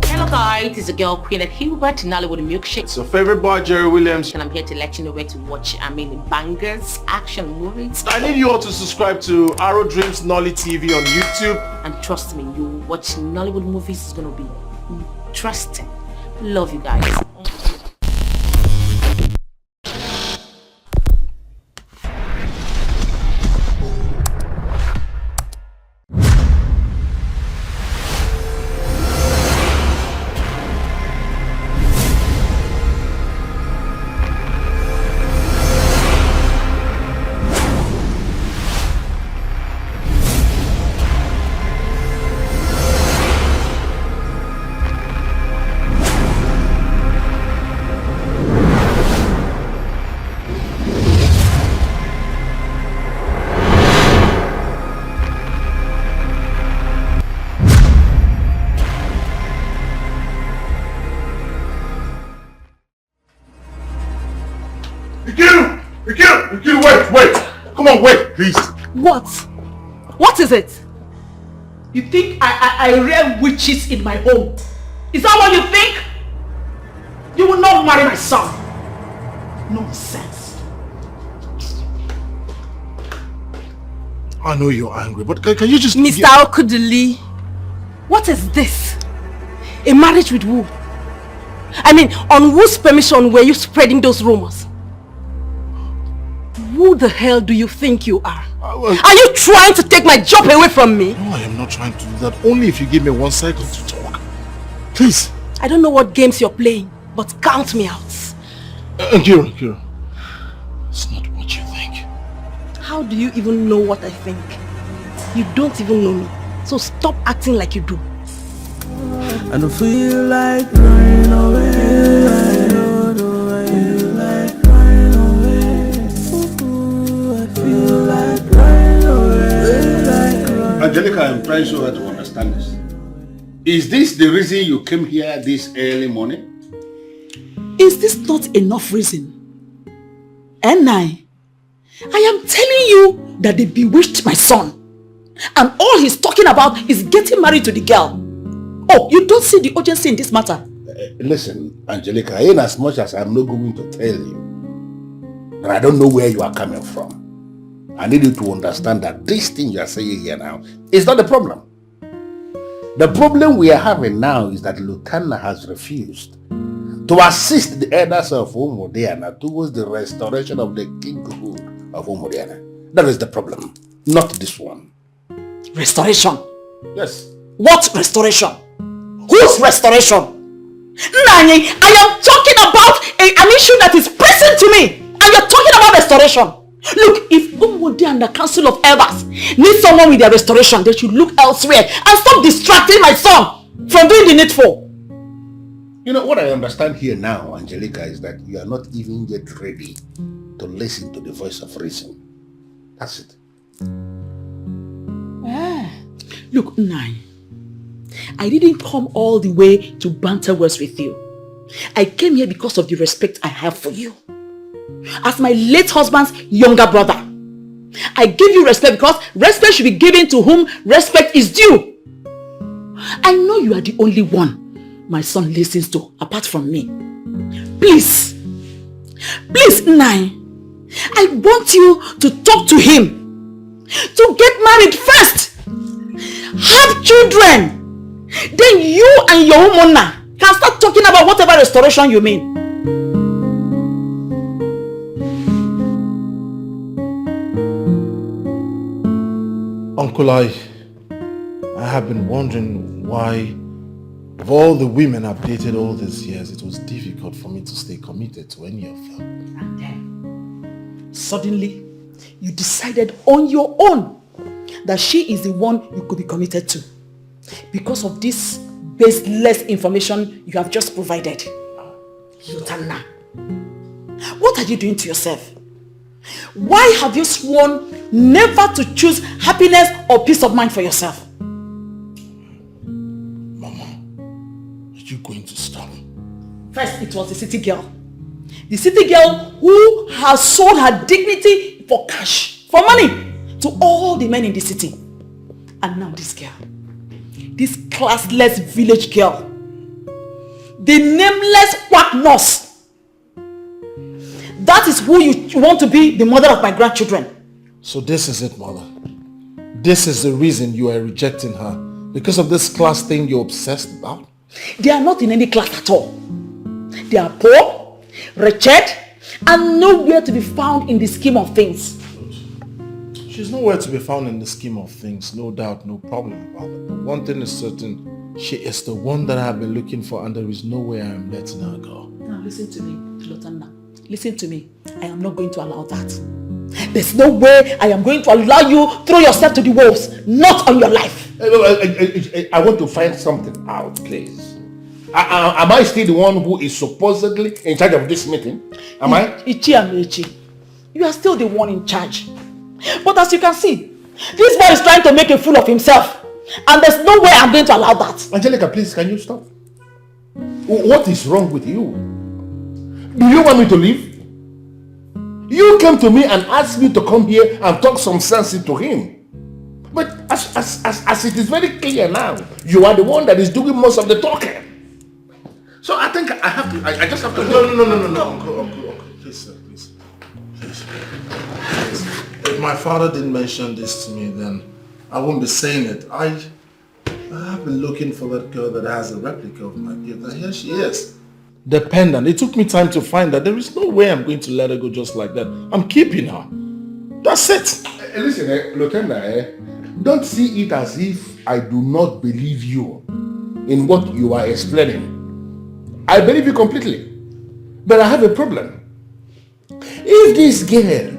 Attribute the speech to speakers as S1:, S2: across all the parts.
S1: Hello guys, it's a girl Queeneth Hilberth, Nollywood Milkshake.
S2: It's your favorite boy Jerry Williams.
S1: And I'm here to let you know where to watch, bangers, action movies.
S2: I need you all to subscribe to ArrowsDreams NollyTV on YouTube.
S1: And trust me, you watch Nollywood Movies is going to be interesting. Love you guys.
S2: Wait! Come on, wait, please.
S3: What? What is it? You think I rear witches in my home? Is that what you think? You will not marry my son. Nonsense.
S2: I know you're angry, but can you just...
S3: Mr. Okudili, what is this? A marriage with who? I mean, on whose permission were you spreading those rumors? Who the hell do you think you are? Are you trying to take my job away from me?
S2: No, I am not trying to do that. Only if you give me 1 second to talk. Please.
S3: I don't know what games you're playing, but count me out.
S2: Kira, it's not what you think.
S3: How do you even know what I think? You don't even know me. So stop acting like you do.
S4: I don't feel like running away. I don't feel like running away. I feel like running away.
S5: Angelica, I'm trying so hard to understand this. Is this the reason you came here this early morning?
S6: Is this not enough reason? And I am telling you that they bewitched my son. And all he's talking about is getting married to the girl. Oh, you don't see the urgency in this matter?
S5: Listen, Angelica, in as much as I'm not going to tell you, and I don't know where you are coming from, I need you to understand that this thing you are saying here now is not the problem. The problem we are having now is that Lutana has refused to assist the elders of Umudiana towards the restoration of the kinghood of Umudiana. That is the problem, not this one.
S6: Restoration?
S5: Yes.
S6: What restoration? Whose restoration? Nani, I am talking about an issue that is pressing to me. And you're talking about restoration. Look, if Umudi and the Council of Elders need someone with their restoration, they should look elsewhere and stop distracting my son from doing the needful.
S5: You know, what I understand here now, Angelica, is that you are not even yet ready to listen to the voice of reason. That's it.
S6: Look, Nai, I didn't come all the way to banter words with you. I came here because of the respect I have for you. As my late husband's younger brother, I give you respect because respect should be given to whom respect is due. I know you are the only one my son listens to apart from me. Please, Nai, I want you to talk to him, to get married first. Have children. Then you and your woman can start talking about whatever restoration you mean.
S2: Uncle, I have been wondering why, of all the women I've dated all these years, it was difficult for me to stay committed to any of them.
S6: And then, suddenly, you decided on your own that she is the one you could be committed to because of this baseless information you have just provided. Lutana, what are you doing to yourself? Why have you sworn never to choose happiness or peace of mind for yourself?
S2: Mama, are you going to stop?
S6: First, it was the city girl. The city girl who has sold her dignity for cash, for money, to all the men in the city. And now this girl. This classless village girl. The nameless quack nurse. That is who you want to be the mother of my grandchildren.
S2: So this is it, mother. This is the reason you are rejecting her. Because of this class thing you're obsessed about?
S6: They are not in any class at all. They are poor, wretched, and nowhere to be found in the scheme of things.
S2: She's nowhere to be found in the scheme of things, no doubt, no problem about it. But one thing is certain, she is the one that I have been looking for and there is no way I am letting her go.
S6: Now listen to me, Lotanna. Listen to me. I am not going to allow that. There's no way I am going to allow you throw yourself to the wolves. Not on your life.
S5: I want to find something out, please. Am I still the one who is supposedly in charge of this meeting? Am I?
S6: Ichi and Nyeche, you are still the one in charge. But as you can see, this boy is trying to make a fool of himself. And there's no way I'm going to allow that.
S5: Angelica, please, can you stop? What is wrong with you? Do you want me to leave? You came to me and asked me to come here and talk some sense into him. But as it is very clear now, you are the one that is doing most of the talking. So I think I just have to...
S2: No, Uncle, please, sir, please. If my father didn't mention this to me, then I won't be saying it. I have been looking for that girl that has a replica of my gift, and here she is. The pendant. It took me time to find that. There is no way I'm going to let her go just like that. I'm keeping her. That's it.
S5: Listen, Lieutenant, don't see it as if I do not believe you in what you are explaining. I believe you completely. But I have a problem. If this girl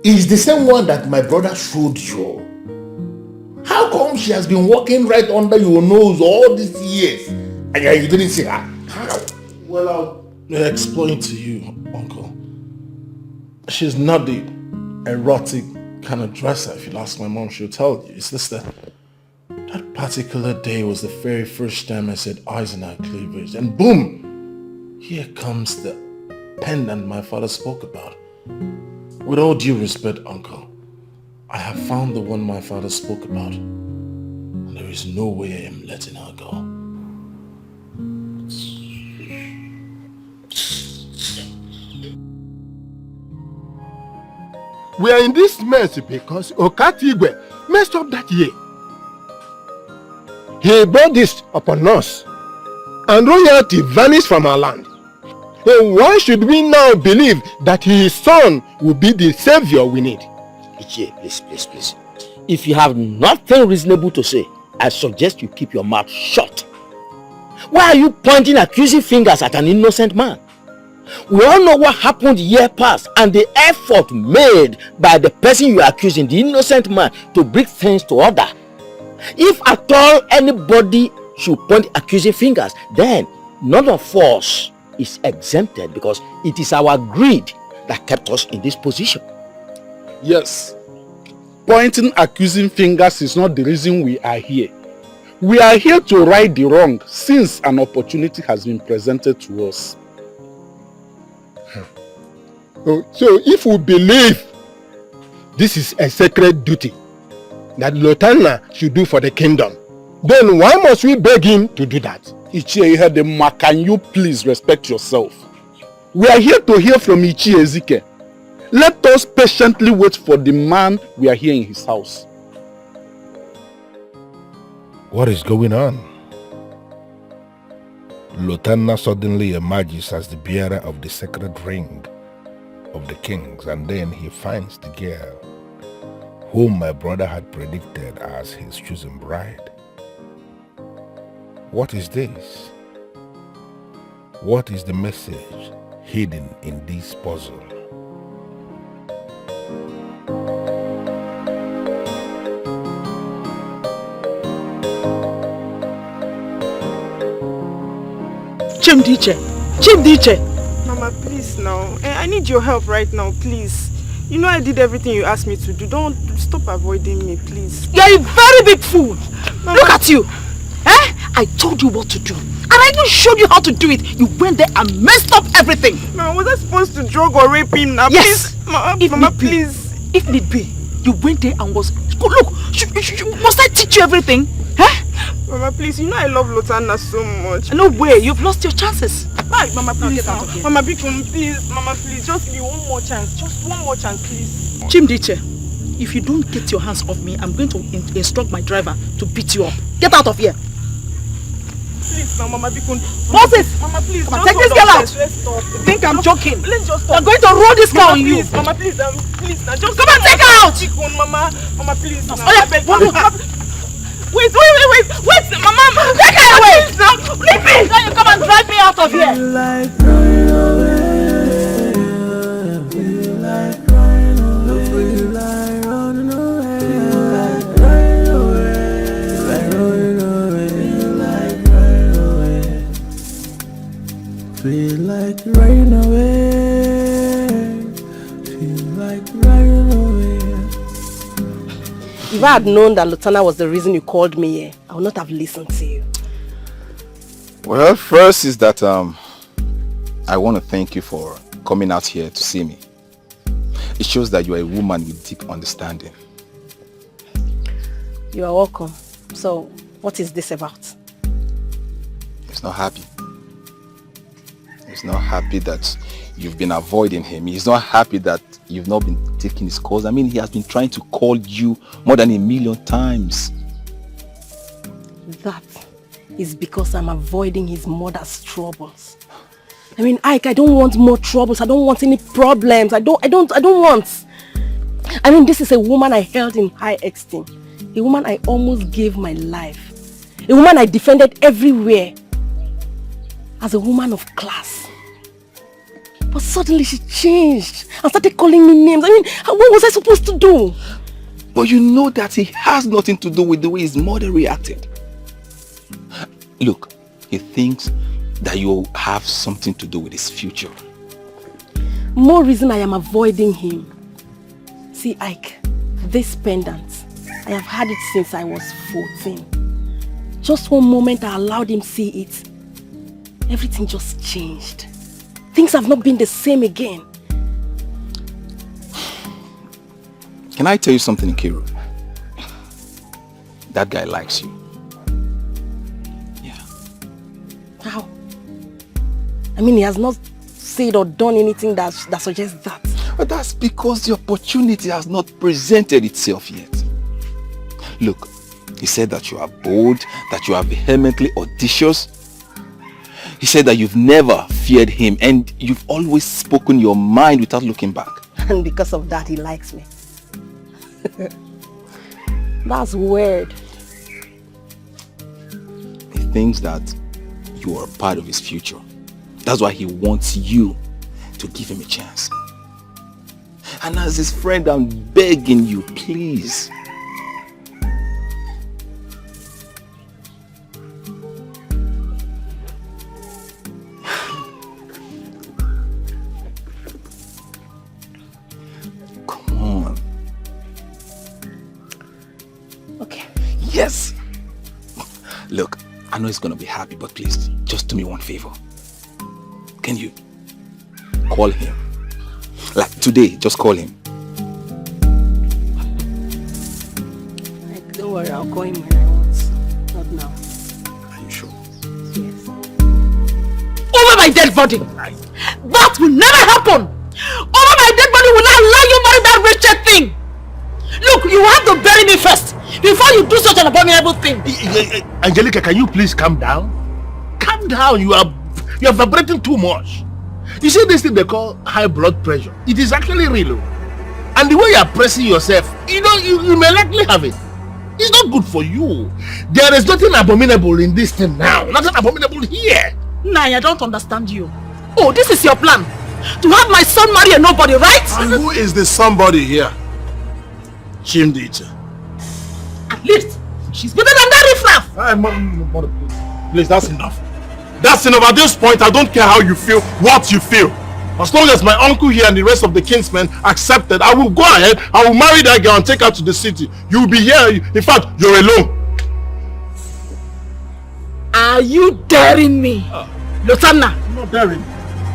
S5: is the same one that my brother showed you, how come she has been walking right under your nose all these years and you didn't see her? How?
S2: Well, I'll explain to you, Uncle. She's not the erotic kind of dresser. If you ask my mom, she'll tell you. It's just that particular day was the very first time I set eyes on her cleavage. And boom! Here comes the pendant my father spoke about. With all due respect, Uncle, I have found the one my father spoke about. And there is no way I am letting her go.
S7: We are in this mess because Okatigwe messed up that year. He brought this upon us, and royalty vanished from our land. And why should we now believe that his son will be the savior we need?
S8: Uche, please. If you have nothing reasonable to say, I suggest you keep your mouth shut. Why are you pointing accusing fingers at an innocent man? We all know what happened year past and the effort made by the person you are accusing, the innocent man, to bring things to order. If at all anybody should point accusing fingers, then none of us is exempted because it is our greed that kept us in this position.
S9: Yes, pointing accusing fingers is not the reason we are here. We are here to right the wrong since an opportunity has been presented to us.
S7: So if we believe this is a sacred duty that Lotana should do for the kingdom, then why must we beg him to do that?
S9: Ichie Ihedema, can you please respect yourself? We are here to hear from Ichie Ezike. Let us patiently wait for the man we are here in his house.
S5: What is going on? Lotana suddenly emerges as the bearer of the sacred ring of the kings, and then he finds the girl whom my brother had predicted as his chosen bride. What is this? What is the message hidden in this puzzle?
S6: Chimdiche.
S10: Mama, please now. I need your help right now, please. You know I did everything you asked me to do. Don't stop avoiding me, please.
S6: You're a very big fool.
S10: Mama.
S6: Look at you. I told you what to do. And I even showed you how to do it. You went there and messed up everything.
S10: Mama, was I supposed to drug or rape him now?
S6: Yes.
S10: Please, Mama, please.
S6: If need be, You went there and was... Look, must I teach you everything? Huh?
S10: Mama, please, you know I love Lotana so much.
S6: No way, you've lost your chances.
S10: Bye, Mama, please.
S6: Get out of here.
S10: Mama, please, Mama, please, just give me one more chance. Just one more chance, please.
S6: Nyeche, if you don't get your hands off me, I'm going to instruct my driver to beat you up. Get out of here.
S10: Please, now, Mama,
S6: Moses!
S10: Mama, please,
S6: Come on, take this girl out.
S10: Let's stop.
S6: You think I'm joking?
S10: Let's just stop.
S6: I'm going to roll this car on you.
S10: Mama, please, now, just
S6: come on, take her out.
S10: Mama, please. Now,
S6: Wait, Mama, take her away. Leave me. Now you come and drive me out of here.
S4: Like running away. Feel like running away. Feel like running away. Feel like running away. Like running away. Feel like running away. Feel like running away. Feel like running away.
S11: If I had known that Lutana was the reason you called me here, I would not have listened to you.
S12: Well, first is that I want to thank you for coming out here to see me. It shows that you are a woman with deep understanding.
S11: You are welcome. So, what is this about?
S12: He's not happy. He's not happy that you've been avoiding him. He's not happy that you've not been taking his calls. I mean, he has been trying to call you more than 1,000,000 times.
S11: That is because I'm avoiding his mother's troubles. I mean, Ike, I don't want more troubles. I don't want any problems. I don't want. I mean, this is a woman I held in high esteem. A woman I almost gave my life. A woman I defended everywhere. As a woman of class. But suddenly she changed and started calling me names. I mean, what was I supposed to do?
S12: But you know that it has nothing to do with the way his mother reacted. Look, he thinks that you have something to do with his future.
S11: More reason I am avoiding him. See, Ike, this pendant, I have had it since I was 14. Just one moment I allowed him see it. Everything just changed. Things have not been the same again.
S12: Can I tell you something, Nkiru? That guy likes you. Yeah.
S11: How? I mean, he has not said or done anything that suggests that.
S12: But that's because the opportunity has not presented itself yet. Look, he said that you are bold, that you are vehemently audacious. He said that you've never feared him and you've always spoken your mind without looking back.
S11: And because of that, he likes me. That's weird.
S12: He thinks that you are part of his future. That's why he wants you to give him a chance. And as his friend, I'm begging you, please. Yes. Look, I know he's gonna be happy, but please, just do me one favor. Can you call him? Like today, just call him.
S11: Don't worry, I'll call him when I want. Not now.
S12: Are you sure?
S11: Yes.
S6: Over my dead body! That will never happen! Over my dead body will not allow you marry that wretched thing! Look, you have to bury me first before you do such an abominable thing.
S7: Angelica, can you please calm down? Calm down. You are vibrating too much. You see this thing they call high blood pressure. It is actually real. And the way you are pressing yourself, you know, you may likely have it. It's not good for you. There is nothing abominable in this thing now. Nothing abominable here.
S6: Nah, I don't understand you. Oh, this is your plan. To have my son marry a nobody, right?
S2: And who is the somebody here? Chimdicha.
S6: At least she's better than that riffraff.
S2: Mother, please, that's enough. That's enough. At this point, I don't care how you feel, what you feel. As long as my uncle here and the rest of the kinsmen accepted, I will go ahead, I will marry that girl and take her to the city. You will be here. In fact, you're alone.
S6: Are you daring me? Lotana?
S2: I'm not daring.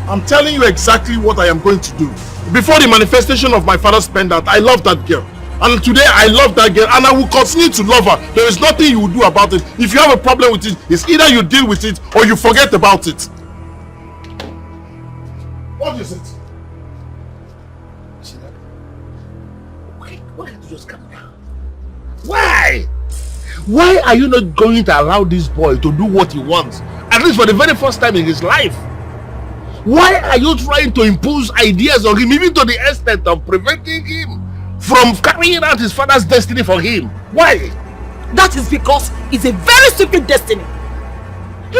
S2: I'm telling you exactly what I am going to do. Before the manifestation of my father's pendant, I love that girl.
S7: And today I love that girl and I will continue to love her. There is nothing you will do about it. If you have a problem with it, it's either you deal with it or you forget about it. What is it? Why can't you just calm down? Why? Why are you not going to allow this boy to do what he wants? At least for the very first time in his life. Why are you trying to impose ideas on him, even to the extent of preventing him from carrying out his father's destiny for him? Why?
S6: That is because it's a very stupid destiny.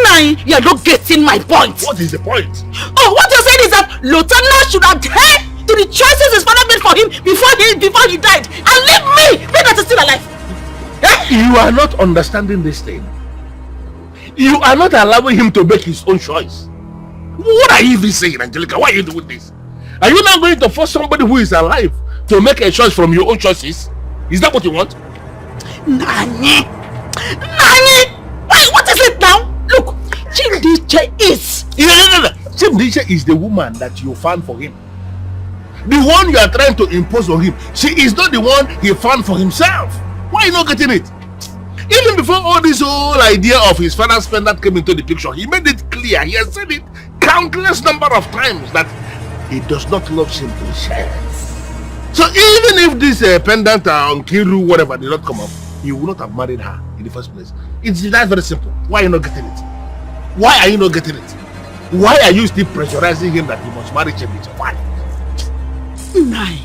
S6: Nine, you're not getting my point.
S7: What is the point?
S6: Oh, what you're saying is that Lieutenant should have adhered to the choices his father made for him before he died, and leave me that is still alive.
S7: You are not understanding this thing. You are not allowing him to make his own choice. What are you even saying, Angelica? Why are you doing this? Are you not going to force somebody who is alive to make a choice from your own choices? Is that what you want?
S6: Nani! What is it now? Look, Chimdiche is...
S7: No. Chimdiche is the woman that you found for him. The one you are trying to impose on him. She is not the one he found for himself. Why are you not getting it? Even before all this whole idea of his father's pendant came into the picture, he made it clear, he has said it countless number of times, that he does not love Chimdiche. So even if this pendant on Kiru, whatever, did not come up, he would not have married her in the first place. It's that very simple. Why are you not getting it? Why are you not getting it? Why are you still pressurizing him that he must marry Chimdiche? Why?
S6: Nine,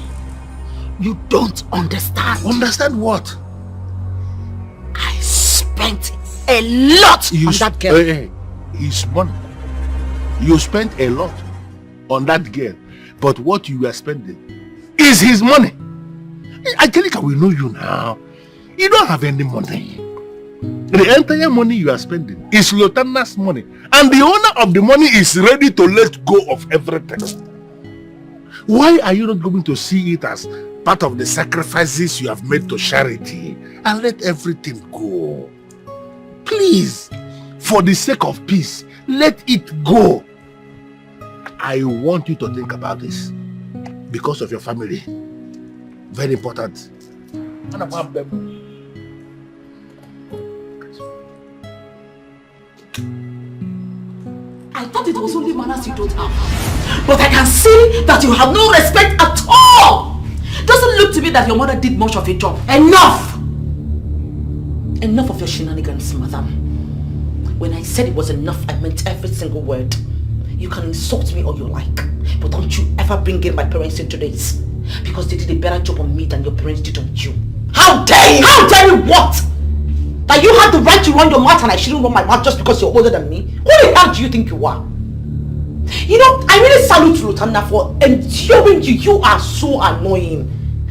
S6: you don't understand.
S7: Understand what?
S6: I spent a lot on that girl.
S7: His money. You spent a lot on that girl, but what you were spending is his money. Angelica, we know you now. You don't have any money. The entire money you are spending is Lieutenant's money, and the owner of the money is ready to let go of everything. Why are you not going to see it as part of the sacrifices you have made to charity and let everything go? Please, for the sake of peace, let it go. I want you to think about this because of your family. Very important.
S6: I thought it was only manners you don't have. But I can see that you have no respect at all. Doesn't look to me that your mother did much of a job. Enough! Enough of your shenanigans, madam. When I said it was enough, I meant every single word. You can insult me all you like, but don't you ever bring in my parents into this. Because they did a better job on me than your parents did on you. How dare you? How dare you what? That you have the right to run your mouth and I shouldn't run my mouth just because you're older than me? Who the hell do you think you are? You know, I really salute Lutana for enduring you. You are so annoying.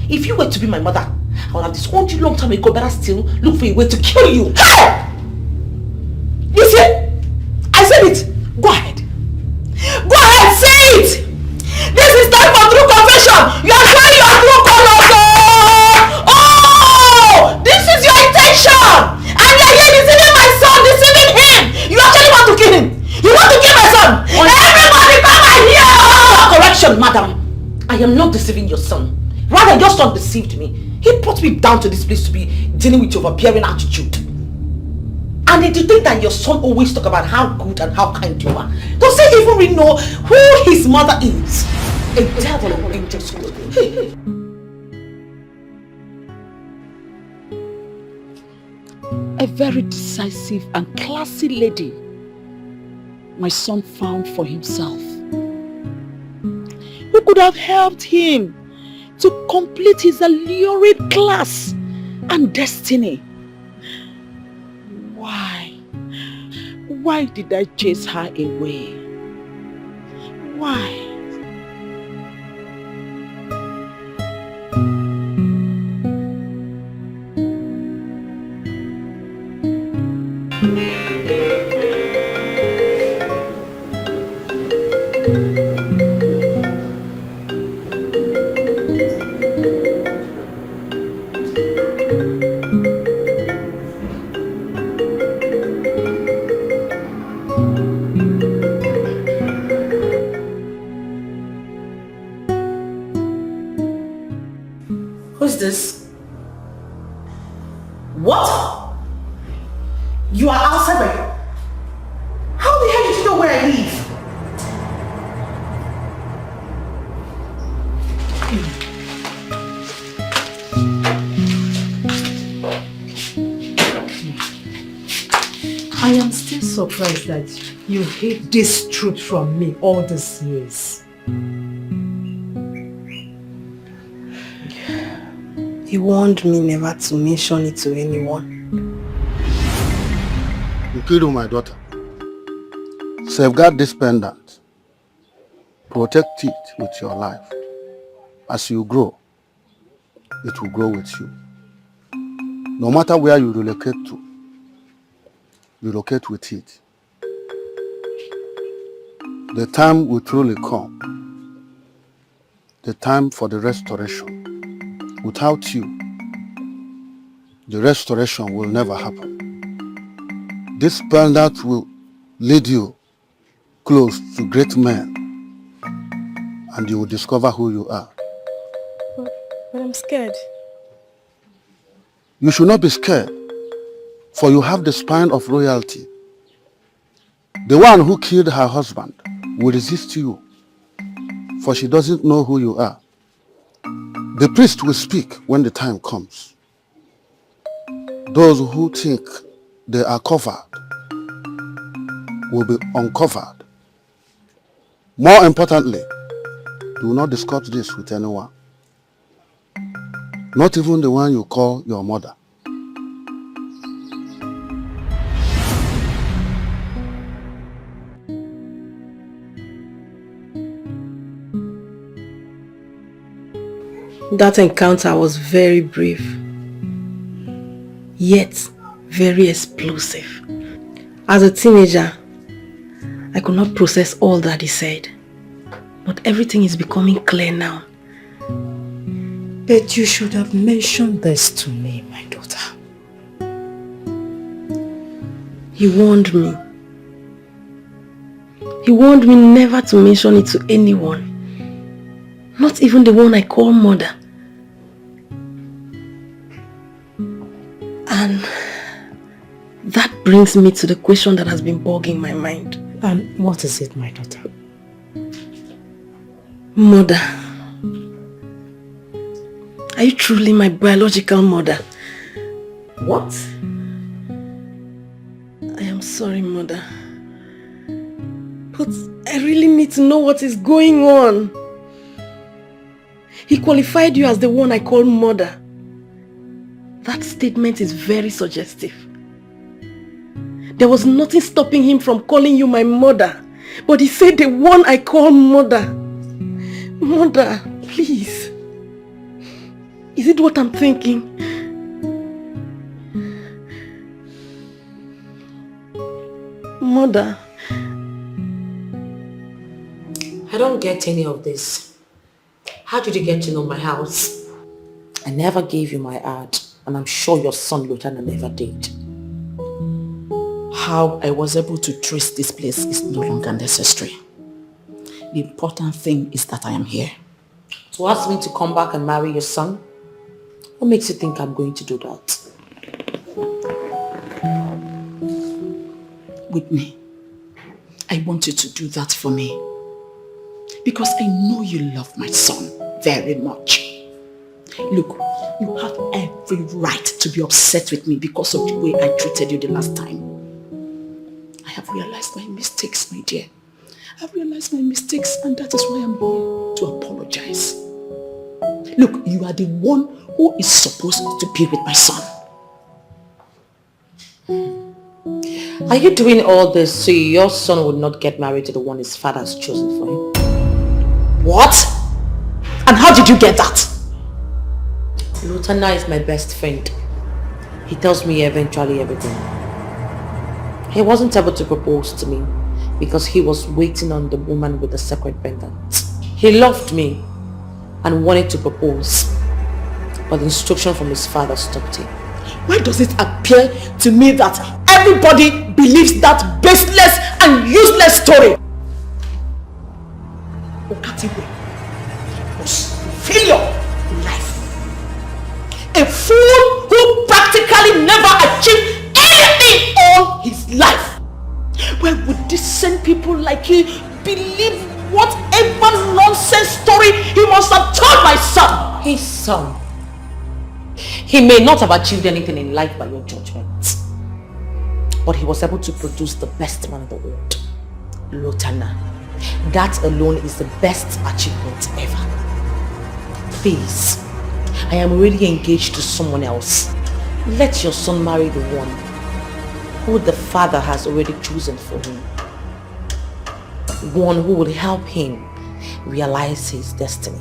S6: If you were to be my mother, I would have disowned you long time ago, better still look for a way to kill you. Hey! You see? I said it. Go ahead. Go ahead, say it! This is time for true confession! You are showing your true colors! Oh! This is your intention! And you are here deceiving my son, deceiving him! You actually want to kill him! You want to kill my son! Everybody come and hear! Correction, madam. I am not deceiving your son. Rather, your son deceived me. He brought me down to this place to be dealing with your overbearing attitude. And did you think that your son always talk about how good and how kind you are? Does he even really know who his mother is? A devil of angels. A very decisive and classy lady my son found for himself, who could have helped him to complete his alluring class and destiny. Why did I chase her away? Why?
S1: Who's this?
S3: You are outside my door. How the hell did you know where I live? I am still surprised that you hid this truth from me all these years.
S11: He warned me never to mention it to anyone.
S9: Nkiru, my daughter, safeguard this pendant. Protect it with your life. As you grow, it will grow with you. No matter where you relocate to, relocate with it. The time will truly come. The time for the restoration. Without you, the restoration will never happen. This pendant will lead you close to great men, and you will discover who you are.
S11: But I'm scared.
S9: You should not be scared, for you have the spine of royalty. The one who killed her husband will resist you, for she doesn't know who you are. The priest will speak when the time comes. Those who think they are covered will be uncovered. More importantly, do not discuss this with anyone. Not even the one you call your mother.
S11: That encounter was very brief, yet very explosive. As a teenager, I could not process all that he said, but everything is becoming clear now.
S3: But you should have mentioned this to me, my daughter.
S11: He warned me. He warned me never to mention it to anyone, not even the one I call mother. And that brings me to the question that has been bugging my mind.
S3: And what is it, my daughter?
S11: Mother, are you truly my biological mother?
S3: What?
S11: I am sorry, mother. But I really need to know what is going on. He qualified you as the one I call mother. That statement is very suggestive. There was nothing stopping him from calling you my mother, but he said the one I call mother. Mother, please. Is it what I'm thinking? Mother.
S1: I don't get any of this. How did you get to know my house? I never gave you my ad, and I'm sure your son Lieutenant never did.
S6: How I was able to trace this place is no longer necessary. The important thing is that I am here.
S1: To ask me to come back and marry your son? What makes you think I'm going to do that?
S6: Whitney, I want you to do that for me. Because I know you love my son very much. Look, you have every right to be upset with me because of the way I treated you the last time. I have realized my mistakes, my dear. I've realized my mistakes, and that is why I'm here to apologize. Look, you are the one who is supposed to be with my son.
S1: Are you doing all this so your son would not get married to the one his father has chosen for him?
S6: What? And how did you get that?
S1: Lieutenant is my best friend. He tells me eventually everything. He wasn't able to propose to me because he was waiting on the woman with the sacred pendant. He loved me and wanted to propose, but the instruction from his father stopped him.
S6: Why does it appear to me that everybody believes that baseless and useless story? Okatiwe was a failure in life. A fool who practically never achieved anything on people like you believe whatever nonsense story he must have told my son.
S1: His son. He may not have achieved anything in life by your judgment, but he was able to produce the best man in the world, Lutana. That alone is the best achievement ever. Please, I am already engaged to someone else. Let your son marry the one who the father has already chosen for him. One who will help him realize his destiny.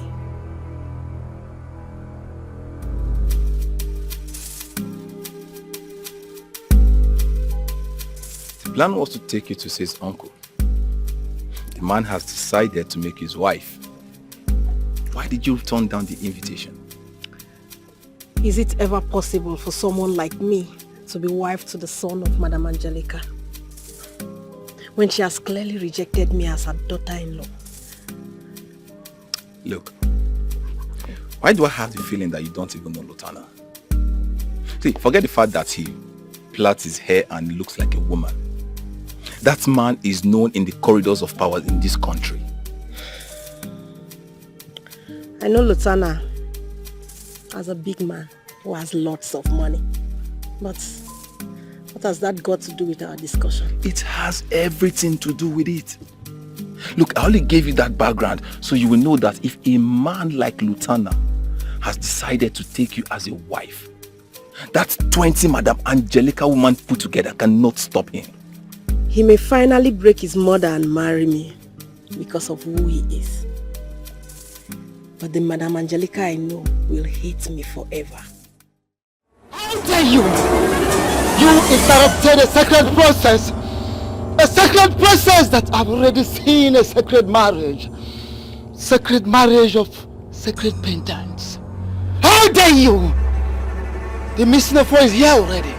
S12: The plan was to take you to see his uncle. The man has decided to make you his wife. Why did you turn down the invitation?
S11: Is it ever possible for someone like me to be wife to the son of Madam Angelica, when she has clearly rejected me as her daughter-in-law?
S12: Look, why do I have the feeling that you don't even know Lutana? See, forget the fact that he plats his hair and looks like a woman. That man is known in the corridors of power in this country.
S11: I know Lutana as a big man who has lots of money. But what has that got to do with our discussion?
S12: It has everything to do with it. Look, I only gave you that background so you will know that if a man like Lutana has decided to take you as a wife, that 20 Madam Angelica woman put together cannot stop him.
S11: He may finally break his mother and marry me because of who he is. But the Madam Angelica I know will hate me forever.
S9: How dare you! You interrupted a sacred process! A sacred process that I've already seen, a sacred marriage. Sacred marriage of sacred pendants. How dare you! The Nwaufo is here already.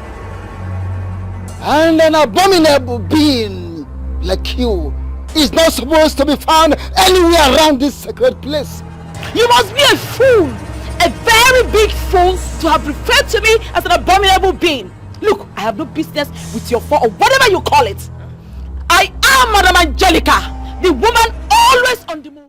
S9: And an abominable being like you is not supposed to be found anywhere around this sacred place.
S6: You must be a fool, a very big fool, to have referred to me as an abominable being. Look, I have no business with your or whatever you call it. I am Madam Angelica, the woman always on the move.